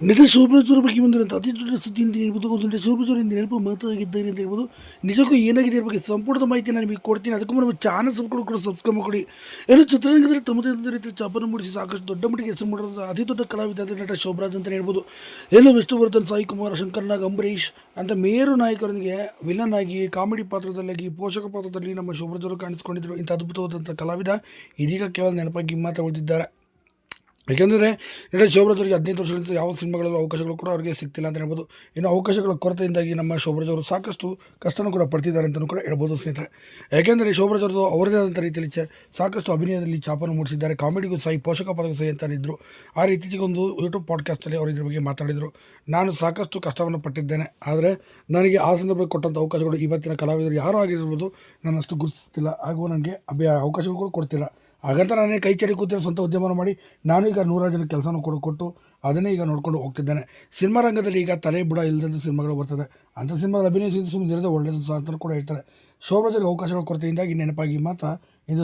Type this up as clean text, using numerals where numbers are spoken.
ನಟ ಶೋಭರಾಜ್ ಅವರ ಬಗ್ಗೆ ಬಂದಿರುವಂಥ ಅತಿ ದೊಡ್ಡ ಸುದ್ದಿ ಅಂತ ಹೇಳ್ಬೋದು. ಒಂದು ನಟ ಶೋಭರಾಜ್ ಅವರಿಂದ ನೆನಪು ಮಾತಾಗಿದ್ದಾರೆ ಅಂತ ಹೇಳ್ಬೋದು. ನಿಜಕ್ಕೂ ಏನಾಗಿದೆ ಇದ್ರ ಬಗ್ಗೆ ಸಂಪೂರ್ಣ ಮಾಹಿತಿ ನಾನು ನಿಮಗೆ ಕೊಡ್ತೀನಿ. ಅದಕ್ಕೂ ನಮ್ಮ ಚಾನಲ್ ಸಬ್ಸ್ಕ್ರೈಬ್ ಮಾಡಿ. ಏನು ಚಿತ್ರರಂಗದಲ್ಲಿ ತಮ್ಮದೇ ರೀತಿಯ ಚಾಪನ್ನು ಮೂಡಿಸಿ ಸಾಕಷ್ಟು ದೊಡ್ಡ ಮಟ್ಟಿಗೆ ಹೆಸರು ಮಾಡಿರೋದು ಅತಿ ದೊಡ್ಡ ಕಲಾವಿದ ಅಂದರೆ ನಟ ಶೋಭರಾಜ್ ಅಂತ ಹೇಳ್ಬೋದು. ಏನು ವಿಷ್ಣುವರ್ಧನ್, ಸಾಯಿ ಕುಮಾರ್, ಶಂಕರ್ನಾಗ್, ಅಂಬರೀಷ್ ಅಂತ ಮೇರು ನಾಯಕರೊಂದಿಗೆ ವಿಲನ್ ಆಗಿ ಕಾಮಿಡಿ ಪಾತ್ರದಲ್ಲಾಗಿ ಪೋಷಕ ಪಾತ್ರದಲ್ಲಿ ನಮ್ಮ ಶೋಭರಾಜ್ ಅವರು ಕಾಣಿಸ್ಕೊಂಡಿದ್ದರು. ಇಂಥ ಅದ್ಭುತವಾದಂಥ ಕಲಾವಿದ ಇದೀಗ ಕೇವಲ ನೆನಪಾಗಿ ಮಾತ್ರ ಉಳಿದಿದ್ದಾರೆ. ಏಕೆಂದರೆ ನಟ ಶೋಭರಾಜ್ ಅವರಿಗೆ 15 ವರ್ಷಗಳಿಂದ ಯಾವ ಸಿನಿಮಾಗಳಲ್ಲೂ ಅವಕಾಶಗಳು ಕೂಡ ಅವರಿಗೆ ಸಿಗ್ತಿಲ್ಲ ಅಂತ ಹೇಳ್ಬೋದು. ಇನ್ನು ಅವಕಾಶಗಳ ಕೊರತೆಯಿಂದಾಗಿ ನಮ್ಮ ಶೋಭರಾಜ್ ಅವರು ಸಾಕಷ್ಟು ಕಷ್ಟನೂ ಕೂಡ ಪಡ್ತಿದ್ದಾರೆ ಅಂತಲೂ ಕೂಡ ಹೇಳ್ಬೋದು ಸ್ನೇಹಿತರೆ. ಯಾಕೆಂದರೆ ಶೋಭರಾಜ್ ಅವರು ಅವರದೇ ಆದಂಥ ರೀತಿಯಲ್ಲಿ ಸಾಕಷ್ಟು ಅಭಿನಯದಲ್ಲಿ ಚಾಪನ್ನು ಮೂಡಿಸಿದ್ದಾರೆ. ಕಾಮಿಡಿಗೂ ಸೈ, ಪೋಷಕ ಪಾತ್ರಕ್ಕೂ ಸೈ ಅಂತಂದಿದ್ದರು. ಆ ಇತ್ತೀಚೆಗೆ ಒಂದು ಯೂಟ್ಯೂಬ್ ಪಾಡ್ಕಾಸ್ಟಲ್ಲಿ ಅವರು ಇದ್ರ ಬಗ್ಗೆ ಮಾತಾಡಿದರು. ನಾನು ಸಾಕಷ್ಟು ಕಷ್ಟವನ್ನು ಪಟ್ಟಿದ್ದೇನೆ, ಆದರೆ ನನಗೆ ಆ ಸಂದರ್ಭದಲ್ಲಿ ಕೊಟ್ಟಂಥ ಅವಕಾಶಗಳು ಇವತ್ತಿನ ಕಲಾವಿದರು ಯಾರೂ ಆಗಿರ್ಬೋದು ನನ್ನಷ್ಟು ಗುರುತಿಸ್ತಿಲ್ಲ, ಹಾಗೂ ನನಗೆ ಅವಕಾಶಗಳು ಕೂಡ ಕೊಡ್ತಿಲ್ಲ. ಹಾಗಂತ ನಾನೇ ಕೈ ಚಡಿ ಕೂತಿರೋ ಸ್ವಂತ ಉದ್ಯಮವನ್ನು ಮಾಡಿ ನಾನು ಈಗ 100 ಜನ ಕೆಲಸನೂ ಕೂಡ ಕೊಟ್ಟು ಅದನ್ನೇ ಈಗ ನೋಡ್ಕೊಂಡು ಹೋಗ್ತಿದ್ದೇನೆ. ಸಿನಿಮಾ ರಂಗದಲ್ಲಿ ಈಗ ತಲೆ ಬುಡ ಇಲ್ಲದಂಥ ಸಿನಿಮಾಗಳು ಬರ್ತದೆ. ಅಂಥ ಸಿನಿಮಾಗಳು ಅಭಿನಯಿಸಿದ್ದು ಸುಮ್ಮನೆ ಇರೋದೇ ಒಳ್ಳೆಯದು ಸಹ ಅಂತ ಕೂಡ ಹೇಳ್ತಾರೆ. ಶೋಭರಾಜ್ ಅವರಿಗೆ ಅವಕಾಶಗಳ ಕೊರತೆಯಿಂದಾಗಿ ನೆನಪಾಗಿ ಮಾತ್ರ ಇದು